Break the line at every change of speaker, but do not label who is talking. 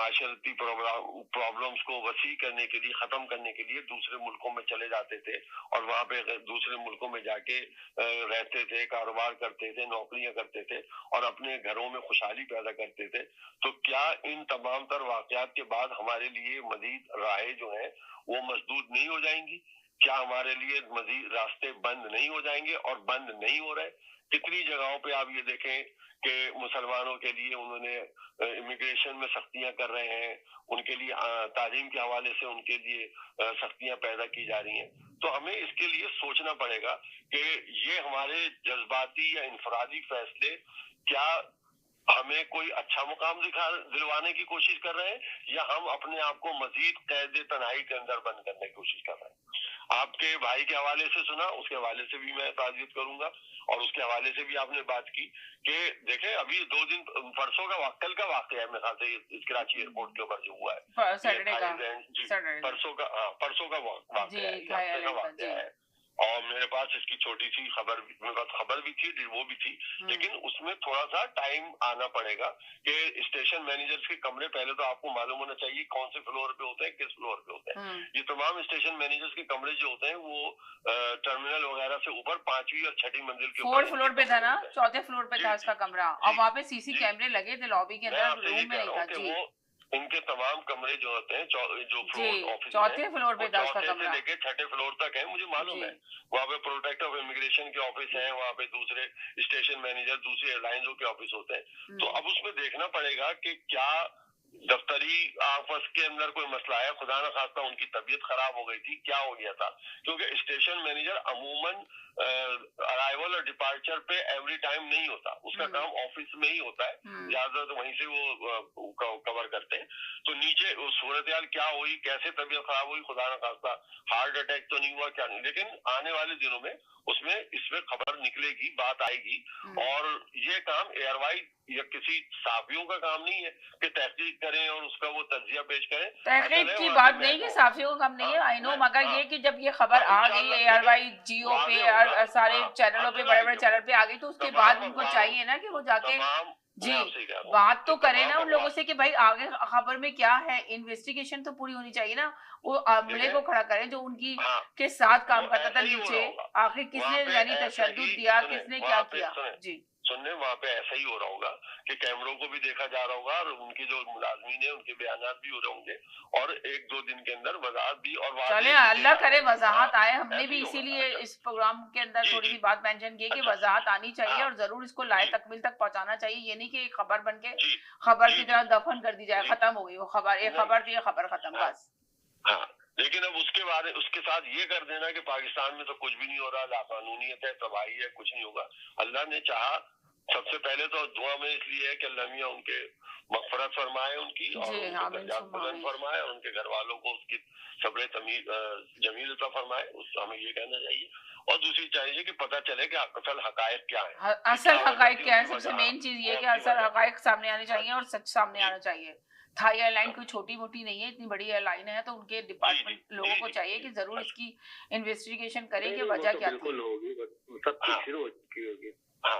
माशरती problems को वसी करने के लिए, खत्म करने के लिए दूसरे मुल्कों में चले जाते थे और वहां पे दूसरे मुल्कों में जाके रहते थे, कारोबार करते थे, नौकरियां करते थे और अपने घरों में खुशहाली पैदा करते थे। तो क्या इन तमाम तर वाकयात के बाद हमारे लिए मजीद राहें जो है वो मसदूद नहीं हो जाएंगी? क्या हमारे लिए मजीद रास्ते बंद नहीं हो जाएंगे? और बंद नहीं हो रहे। कितनी जगहों पे आप ये देखें कि मुसलमानों के लिए उन्होंने इमिग्रेशन में सख्तियां कर रहे हैं, उनके लिए तालीम के हवाले से उनके लिए सख्तियां पैदा की जा रही हैं। तो हमें इसके लिए सोचना पड़ेगा कि ये हमारे जज्बाती या इंफरादी फैसले क्या हमें कोई अच्छा मुकाम दिलवाने की कोशिश कर रहे हैं या हम अपने आप को मजीद कैद तन्हाई के अंदर बंद करने की कोशिश कर रहे हैं। आपके भाई के हवाले से सुना, उसके हवाले से भी मैं ताज़ियत करूंगा और उसके हवाले से भी आपने बात की कि देखें अभी 2 दिन परसों का कल का वाकया है मेरे ख्याल से इस कराची एयरपोर्ट के ऊपर जो हुआ है, परसों का वाकया है और मेरे पास इसकी छोटी सी खबर, मेरे पास खबर भी थी, वो भी थी, लेकिन उसमें थोड़ा सा टाइम आना पड़ेगा कि स्टेशन मैनेजर्स के कमरे पहले तो आपको मालूम होना चाहिए कौन से फ्लोर पे होते हैं, किस फ्लोर पे होते हैं। ये तमाम स्टेशन मैनेजर्स के कमरे जो होते हैं वो टर्मिनल वगैरह से ऊपर 5वीं और 6ठी मंजिल के ऊपर,
4th फ्लोर पे था ना, 4थे फ्लोर पे था उसका कमरा और वहाँ पे सीसी कैमरे लगे थे लॉबी के अंदर, रूम में नहीं था जी।
उनके तमाम कमरे जो होते हैं जो फ्लोर ऑफिस
4थे फ्लोर पे था उसका कमरा,
लेके 6ठे फ्लोर तक है, मुझे मालूम है। वहाँ पे प्रोटेक्टर ऑफ इमिग्रेशन के ऑफिस है, वहाँ पे दूसरे स्टेशन मैनेजर, दूसरी एयरलाइंस के ऑफिस होते हैं। तो अब उसमें देखना पड़ेगा कि क्या दफ्तरी आपस के अंदर कोई मसला है, खुदा न खास्ता उनकी तबीयत खराब हो गई थी, क्या हो गया था, क्योंकि स्टेशन मैनेजर अमूमन अराइवल और डिपार्चर पे एवरी टाइम नहीं होता, उसका काम ऑफिस में ही होता है, ज्यादातर तो वहीं से वो कवर करते हैं। तो नीचे सूरत हाल क्या हुई, कैसे तबीयत खराब हुई, खुदा न खास्ता हार्ट अटैक तो नहीं हुआ, क्या नहीं, लेकिन आने वाले दिनों में उसमें इसमें खबर निकलेगी, बात आएगी। और ये काम एयरवाइज या किसी साफियों का काम नहीं है कि तहकीक करें और उसका वो तज्जिया पेश करें।
तहकीक की बात नहीं है, साफियों का काम नहीं है, आई नो, मगर ये कि जब ये खबर आ गई एयरवाइज जियो पे और सारे चैनलों पे, बड़े बड़े चैनल पे आ गई, तो उसके बाद उनको चाहिए ना कि वो जाके जी बात तो करे ना उन लोगों से कि भाई आगे खबर में क्या है, इन्वेस्टिगेशन तो पूरी होनी चाहिए ना, वो अमले को खड़ा करें जो उनकी के साथ काम करता था नीचे, आखिर किसने यानी तशद्दुद दिया, किसने क्या किया। जी
सुनने वहाँ पे ऐसा ही हो रहा होगा कि कैमरों को भी देखा जा रहा होगा और उनके जो मुलाजमीन है उनके बयानात भी हो रहे होंगे और 1-2 दिन के अंदर वजाहत भी, और
चले अल्लाह करे वजाहत आए। हमने भी इसीलिए इस प्रोग्राम के अंदर थोड़ी सी बात मेंशन की कि वजाहत आनी चाहिए और जरूर इसको लाए तकमील तक पहुंचाना चाहिए। ये नहीं कि खबर बन के खबर की तरह दफन कर दी जाए, खत्म हो गई वो खबर, एक खबर थी खबर खत्म बस।
लेकिन अब उसके साथ ये कर देना कि पाकिस्तान में तो कुछ भी नहीं हो रहा, लाकानूनियत है, तबाही है, कुछ नहीं होगा। अल्लाह ने चाहा, सबसे पहले तो दुआ में इसलिए है कि अल्लाह मियां उनके मग़फ़िरत फरमाए उनकी और उनके दर्जात बुलंद फरमाए और उनके घर वालों को उसकी सब्र जमील अता फरमाए, उससे हमें ये कहना चाहिए। और दूसरी चाहिए कि पता चले कि असल हकायक क्या है,
असल हकायक क्या है। सबसे मेन चीज ये कि असल हकायक सामने आने चाहिए और सच सामने आना चाहिए। थाई एयरलाइन कोई छोटी मोटी नहीं है, इतनी बड़ी एयरलाइन है, तो उनके डिपार्टमेंट लोगों को चाहिए कि जरूर इसकी इन्वेस्टिगेशन करें कि वजह क्या थी।